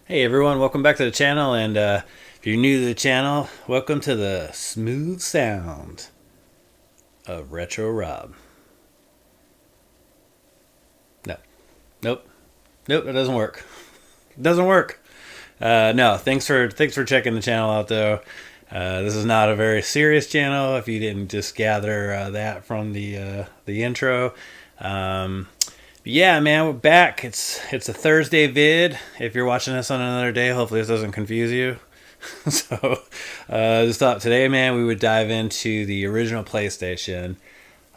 Hey everyone, welcome back to the channel, and if you're new to the channel, welcome to the smooth sound of Retro Rob. No, nope, nope, it doesn't work. It doesn't work. No, thanks for checking the channel out though. This is not a very serious channel. If you didn't just gather that from the intro. Yeah, man, we're back. It's a Thursday vid. If you're watching this on another day, hopefully this doesn't confuse you. So, just thought today, man, we would dive into the original PlayStation.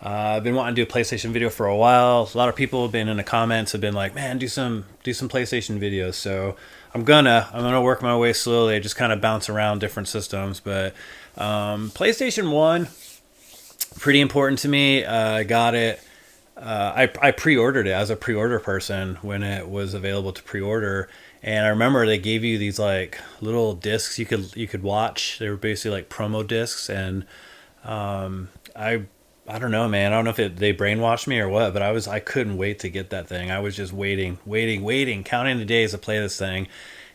I've been wanting to do a PlayStation video for a while. A lot of people have been in the comments have been like, "Man, do some PlayStation videos." So I'm gonna work my way slowly. Just kind of bounce around different systems, but PlayStation 1, pretty important to me. I got it. I pre-ordered it as a pre-order person when it was available to pre-order, and I remember they gave you these like little discs you could watch. They were basically like promo discs, and I don't know, man. I don't know if they brainwashed me or what, but I couldn't wait to get that thing. I was just waiting, counting the days to play this thing,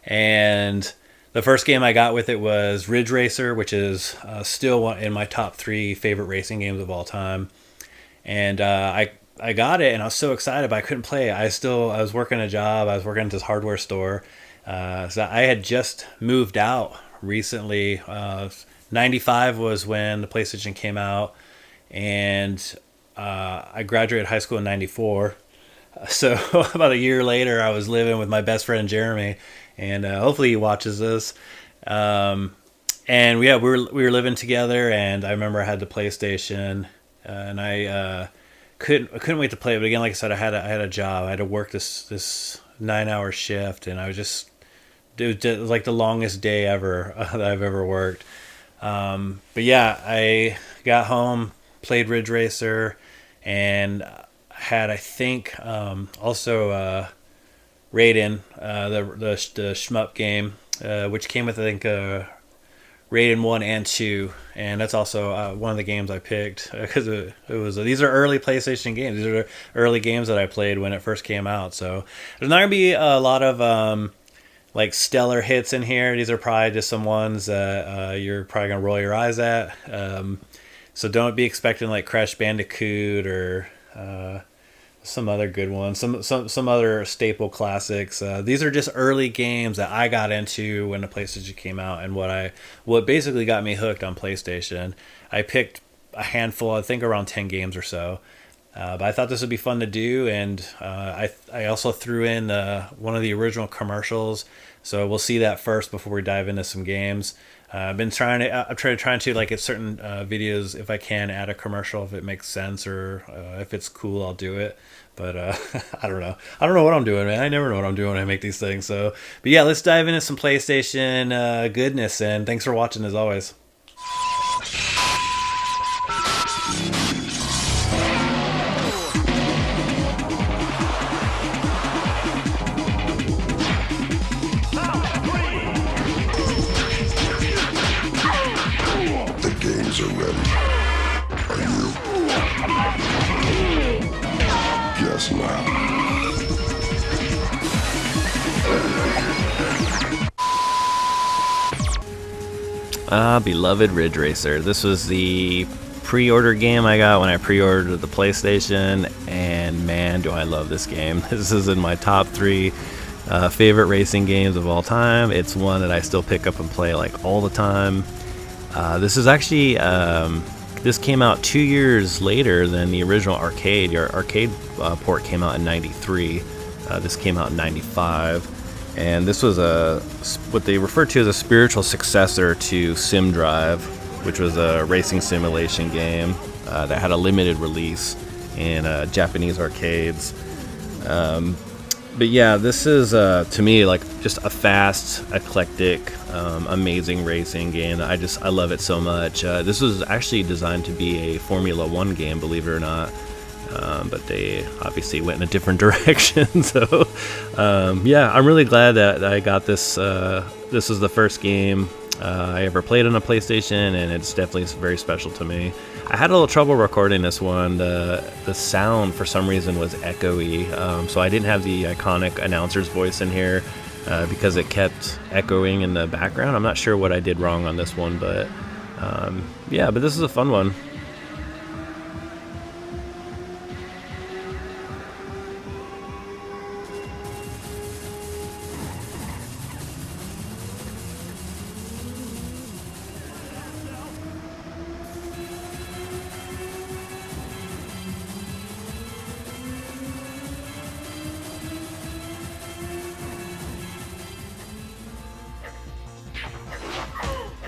and the first game I got with it was Ridge Racer, which is still one in my top 3 favorite racing games of all time, and I got it and I was so excited, but I couldn't play it. I was working a job. I was working at this hardware store. So I had just moved out recently. 95 was when the PlayStation came out, and I graduated high school in 94. So about a year later, I was living with my best friend Jeremy, and hopefully he watches this. And yeah, we were living together, and I remember I had the PlayStation, and I couldn't wait to play it. But again, like I said, I had a job. I had to work this 9-hour shift, and it was like the longest day ever that I've ever worked. But yeah, I got home, played Ridge Racer, and had, I think, also Raiden, the shmup game, which came with, I think, Raiden 1 and 2, and that's also one of the games I picked because it was these are early PlayStation games. These are early games that I played when it first came out. So there's not gonna be a lot of like stellar hits in here. These are probably just some ones that you're probably gonna roll your eyes at. So don't be expecting like Crash Bandicoot or some other good ones, some other staple classics. These are just early games that I got into when the PlayStation came out, and what basically got me hooked on PlayStation. I picked a handful, I think around 10 games or so, but I thought this would be fun to do, and I also threw in one of the original commercials, so we'll see that first before we dive into some games. I've been trying to like at certain videos, if I can, add a commercial if it makes sense, or if it's cool, I'll do it. But I don't know. I don't know what I'm doing, man. I never know what I'm doing when I make these things. So, but yeah, let's dive into some PlayStation goodness. And thanks for watching as always. The games are ready. Are you? Guess not. Beloved Ridge Racer. This was the pre-order game I got when I pre-ordered the PlayStation, and man, do I love this game. This is in my top 3 favorite racing games of all time. It's one that I still pick up and play like all the time. This is actually this came out 2 years later than the original arcade. Your arcade port came out in 93. This came out in 95. And this was what they refer to as a spiritual successor to Sim Drive, which was a racing simulation game that had a limited release in Japanese arcades. But yeah, this is to me like just a fast, eclectic, amazing racing game. I love it so much. This was actually designed to be a Formula 1 game, believe it or not. But they obviously went in a different direction. So yeah, I'm really glad that I got this. This is the first game I ever played on a PlayStation, and it's definitely very special to me. I had a little trouble recording this one. The sound for some reason was echoey, so I didn't have the iconic announcer's voice in here. because it kept echoing in the background. I'm not sure what I did wrong on this one, but yeah, but this is a fun one.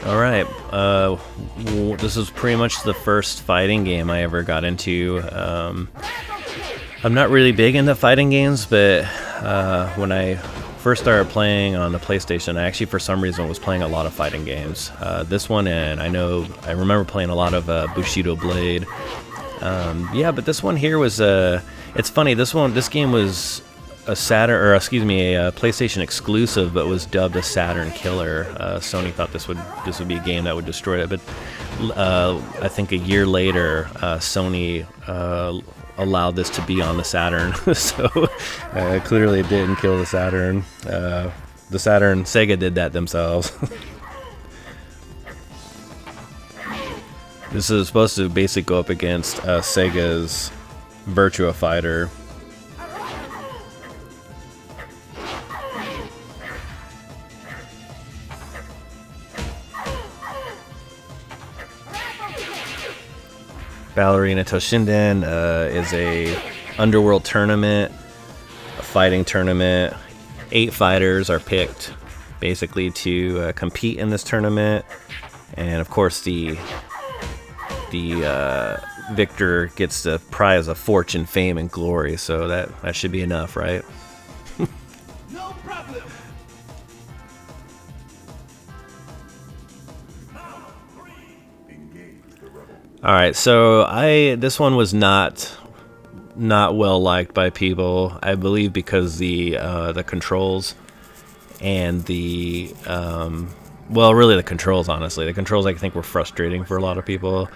Alright, this is pretty much the first fighting game I ever got into. I'm not really big into fighting games, but when I first started playing on the PlayStation, I actually for some reason was playing a lot of fighting games. This one, and I remember playing a lot of Bushido Blade. Yeah, but this one here was, it's funny, this game was a PlayStation exclusive, but was dubbed a Saturn killer. Sony thought this would be a game that would destroy it, but I think a year later, Sony allowed this to be on the Saturn, so clearly it didn't kill the Saturn. Sega did that themselves. This is supposed to basically go up against Sega's Virtua Fighter. Ballerina Toshinden is a underworld tournament, a fighting tournament. 8 fighters are picked basically to compete in this tournament, and of course the victor gets the prize of fortune, fame, and glory. So that should be enough, right? No problem. All right, so this one was not well liked by people, I believe, because the controls and the really the controls, honestly. The controls I think were frustrating for a lot of people.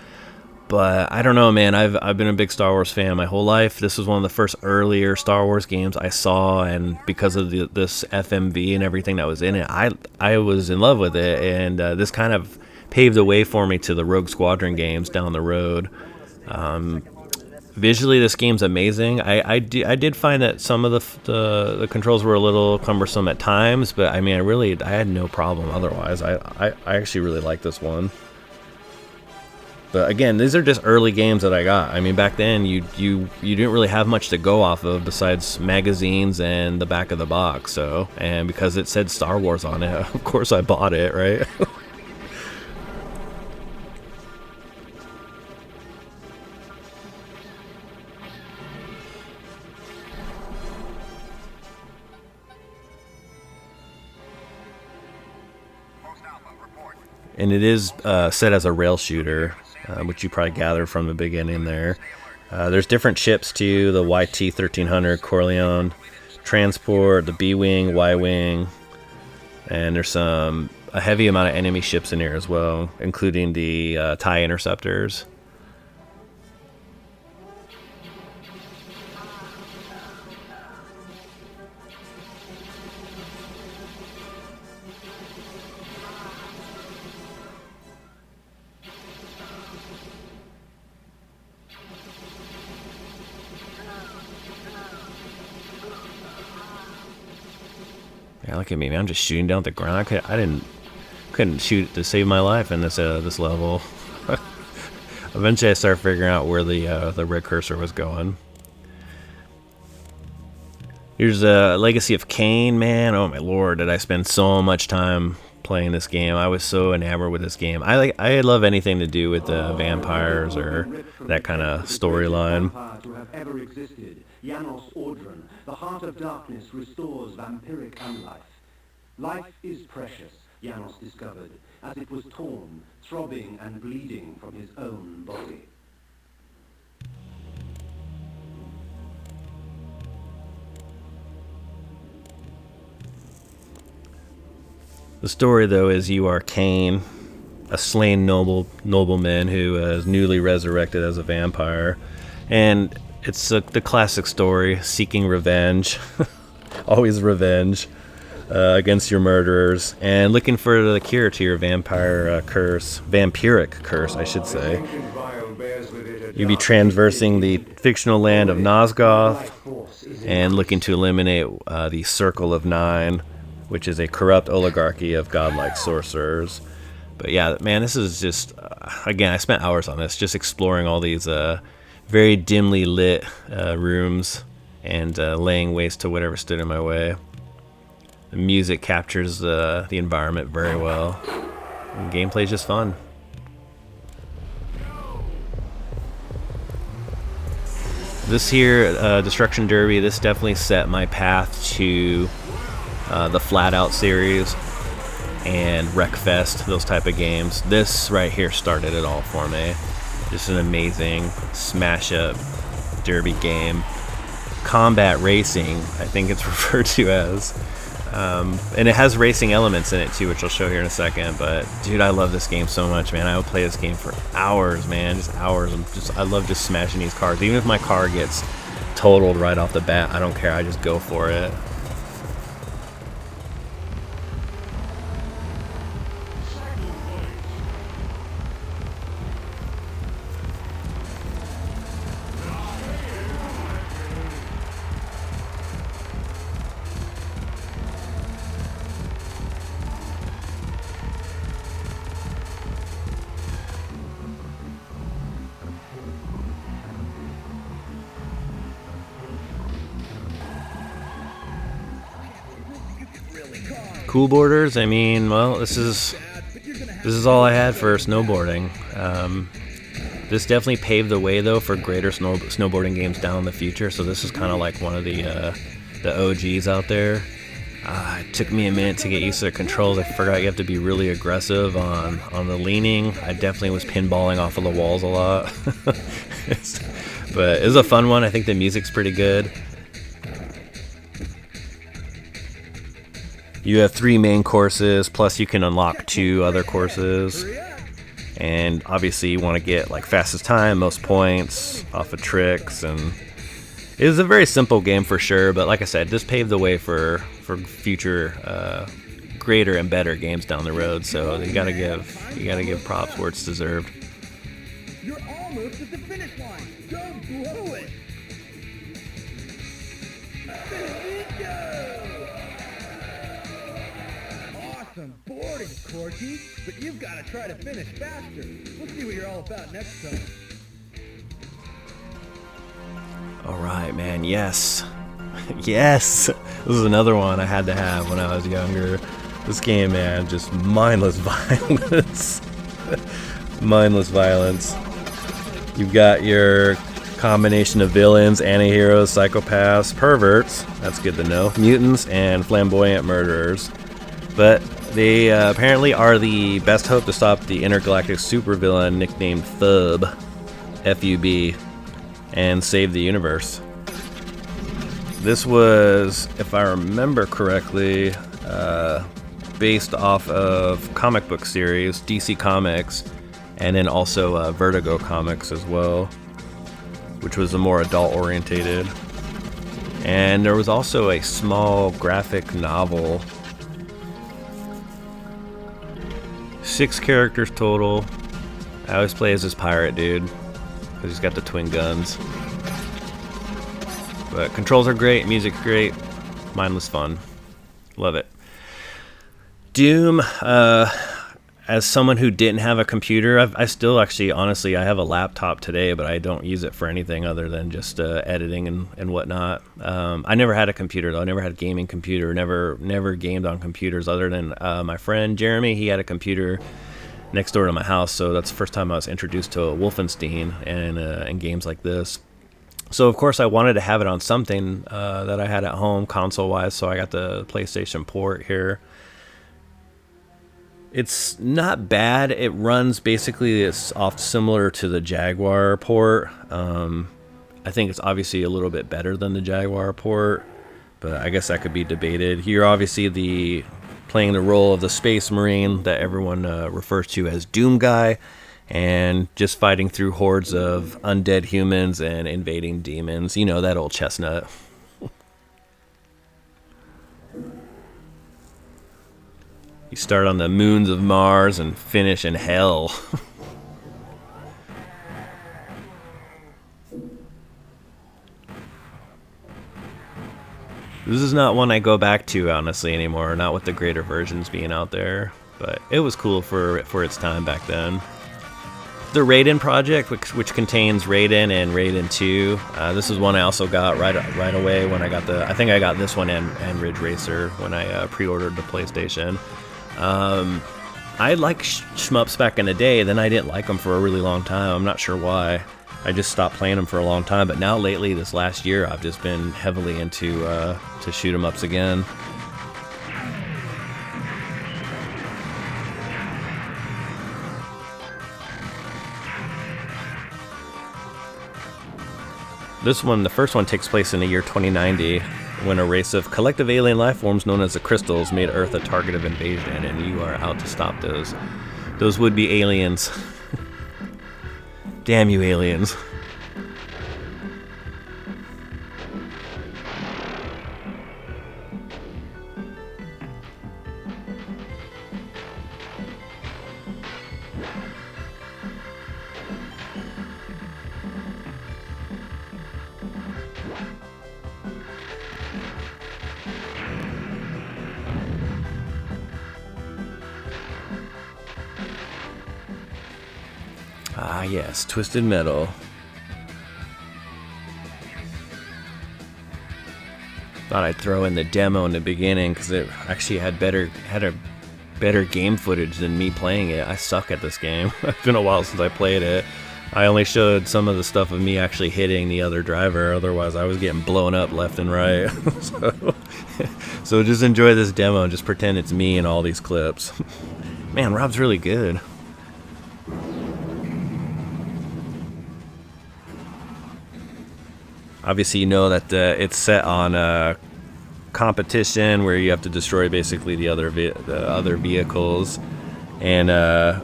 But I don't know, man. I've been a big Star Wars fan my whole life. This was one of the first earlier Star Wars games I saw, and because of this FMV and everything that was in it, I was in love with it, and this kind of paved the way for me to the Rogue Squadron games down the road. Visually, this game's amazing. I did find that some of the controls were a little cumbersome at times, but I mean, I had no problem otherwise. I actually really like this one. But again, these are just early games that I got. I mean, back then you didn't really have much to go off of besides magazines and the back of the box. And because it said Star Wars on it, of course I bought it, right? And it is set as a rail shooter, which you probably gathered from the beginning there. There's different ships too, the YT-1300, Corleone, Transport, the B-Wing, Y-Wing, and there's a heavy amount of enemy ships in here as well, including the TIE Interceptors. Yeah, look at me, man. I'm just shooting down at the ground. I couldn't shoot to save my life in this level. Eventually, I started figuring out where the red cursor was going. Here's a Legacy of Kain, man. Oh my lord, did I spend so much time playing this game? I was so enamored with this game. I love anything to do with the vampires or that kind of storyline. Janos Ordran, the heart of darkness, restores vampiric unlife. Life is precious, Janos discovered, as it was torn, throbbing and bleeding from his own body. The story, though, is you are Kain, a slain nobleman who is newly resurrected as a vampire, and it's the classic story, seeking revenge. Always revenge. against your murderers, and looking for the cure to your vampiric curse, I should say. You'd be traversing the fictional land of Nosgoth and looking to eliminate the Circle of Nine, which is a corrupt oligarchy of godlike sorcerers. But yeah, man, this is just, again, I spent hours on this, just exploring all these very dimly lit rooms and laying waste to whatever stood in my way. The music captures the environment very well. And gameplay's just fun. This here, Destruction Derby, this definitely set my path to the Flat Out series and Wreckfest, those type of games. This right here started it all for me. Just an amazing smash-up derby game. Combat racing, I think it's referred to as. And it has racing elements in it too, which I'll show here in a second. But dude, I love this game so much, man. I will play this game for hours, man, just hours. I love just smashing these cars. Even if my car gets totaled right off the bat, I don't care. I just go for it. Cool Borders, I mean, well, this is all I had for snowboarding. This definitely paved the way, though, for greater snowboarding games down in the future, so this is kind of like one of the OGs out there. It took me a minute to get used to the controls. I forgot you have to be really aggressive on the leaning. I definitely was pinballing off of the walls a lot. But it was a fun one. I think the music's pretty good. You have 3 main courses, plus you can unlock 2 other courses. And obviously you want to get like fastest time, most points off of tricks. And it was a very simple game for sure, but like I said, this paved the way for future greater and better games down the road. So you gotta give props where it's deserved. You're almost at the finish line. Don't blow it. Finish it, go! Awesome boarding, Corky, but you've got to try to finish faster. We'll see what you're all about next time. All right, man. Yes. Yes. This is another one I had to have when I was younger. This game, man, just mindless violence. Mindless violence. You've got your combination of villains, anti-heroes, psychopaths, perverts, that's good to know, mutants, and flamboyant murderers. But they apparently are the best hope to stop the intergalactic supervillain nicknamed Thub, F-U-B, and save the universe. This was, if I remember correctly, based off of comic book series, DC Comics, and then also Vertigo Comics as well, which was a more adult-orientated. And there was also a small graphic novel. 6 characters total. I always play as this pirate dude, because he's got the twin guns. But controls are great, music's great, mindless fun. Love it. Doom, as someone who didn't have a computer, I still actually, honestly, I have a laptop today, but I don't use it for anything other than just editing and whatnot. I never had a computer, though. I never had a gaming computer, never gamed on computers other than my friend Jeremy. He had a computer next door to my house, so that's the first time I was introduced to Wolfenstein and games like this. So, of course, I wanted to have it on something that I had at home, console-wise, so I got the PlayStation port here. It's not bad. It runs basically, it's off similar to the Jaguar port. I think it's obviously a little bit better than the Jaguar port, but I guess that could be debated. You're obviously playing the role of the Space Marine that everyone refers to as Doom Guy, and just fighting through hordes of undead humans and invading demons. You know, that old chestnut. You start on the moons of Mars and finish in hell. This is not one I go back to, honestly, anymore. Not with the greater versions being out there. But it was cool for its time back then. The Raiden Project, which contains Raiden and Raiden 2. This is one I also got right away when I got the... I think I got this one and Ridge Racer when I pre-ordered the PlayStation. I liked shmups back in the day, then I didn't like them for a really long time. I'm not sure why. I just stopped playing them for a long time, but now lately, this last year, I've just been heavily into to shoot 'em ups again. This one, the first one, takes place in the year 2090, when a race of collective alien life forms known as the Crystals made Earth a target of invasion, and you are out to stop those would-be aliens. Damn you, aliens. Ah, yes, Twisted Metal. Thought I'd throw in the demo in the beginning because it actually had a better game footage than me playing it. I suck at this game. It's been a while since I played it. I only showed some of the stuff of me actually hitting the other driver. Otherwise, I was getting blown up left and right. So just enjoy this demo and just pretend it's me in all these clips. Man, Rob's really good. Obviously, you know that it's set on competition where you have to destroy basically the other vehicles, and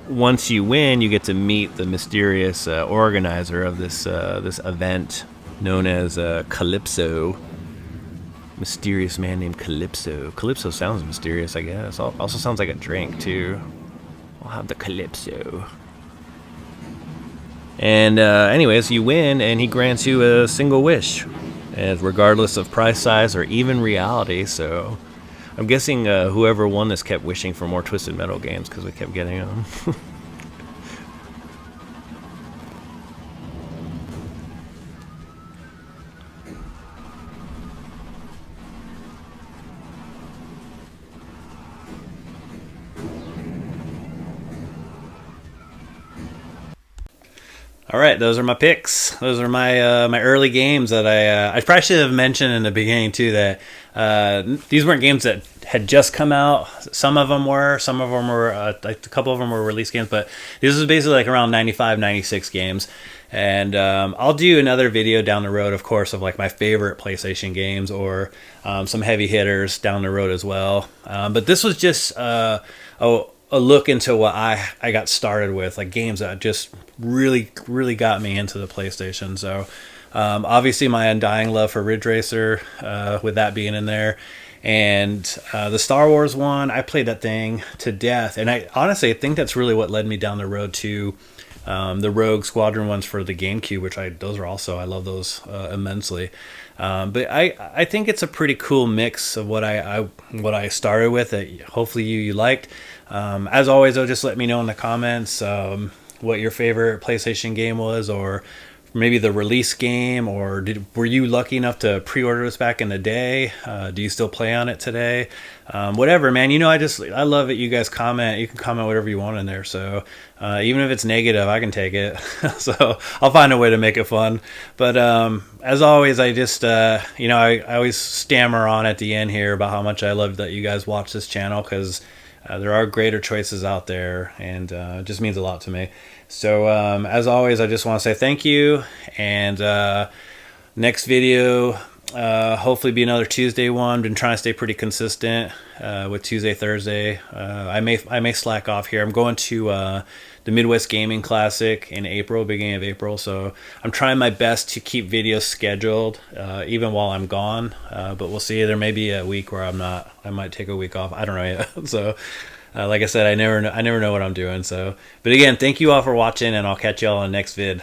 once you win, you get to meet the mysterious organizer of this event known as Calypso. Mysterious man named Calypso. Calypso sounds mysterious, I guess. Also sounds like a drink too. I'll have the Calypso. And anyways, you win, and he grants you a single wish, and regardless of price, size, or even reality. So I'm guessing whoever won this kept wishing for more Twisted Metal games because we kept getting them. All right, those are my picks. Those are my my early games that I probably should have mentioned in the beginning too, that these weren't games that had just come out. Some of them were like a couple of them were release games, but this was basically like around 95, 96 games. And I'll do another video down the road, of course, of like my favorite PlayStation games, or some heavy hitters down the road as well. But this was just a look into what I got started with, like games that just really got me into the PlayStation. So obviously my undying love for Ridge Racer, with that being in there, and the Star Wars one, I played that thing to death, and I honestly think that's really what led me down the road to the Rogue Squadron ones for the GameCube, which I love those immensely. But I think it's a pretty cool mix of what I started with that hopefully you liked. As always, though, just let me know in the comments what your favorite PlayStation game was, or maybe the release game, or were you lucky enough to pre-order this back in the day? Do you still play on it today? Whatever, man. You know, I love it. You guys comment. You can comment whatever you want in there. So even if it's negative, I can take it. So I'll find a way to make it fun. But as always, I just I always stammer on at the end here about how much I love that you guys watch this channel, because there are greater choices out there, and it just means a lot to me. So as always, I just want to say thank you, and next video, Hopefully be another Tuesday one. Been trying to stay pretty consistent with Tuesday, Thursday. I may slack off here. I'm going to the Midwest Gaming Classic in April, beginning of April. So I'm trying my best to keep videos scheduled even while I'm gone. But we'll see. There may be a week where I'm not. I might take a week off. I don't know yet. So like I said, I never know what I'm doing. So, but again, thank you all for watching, and I'll catch y'all on the next vid.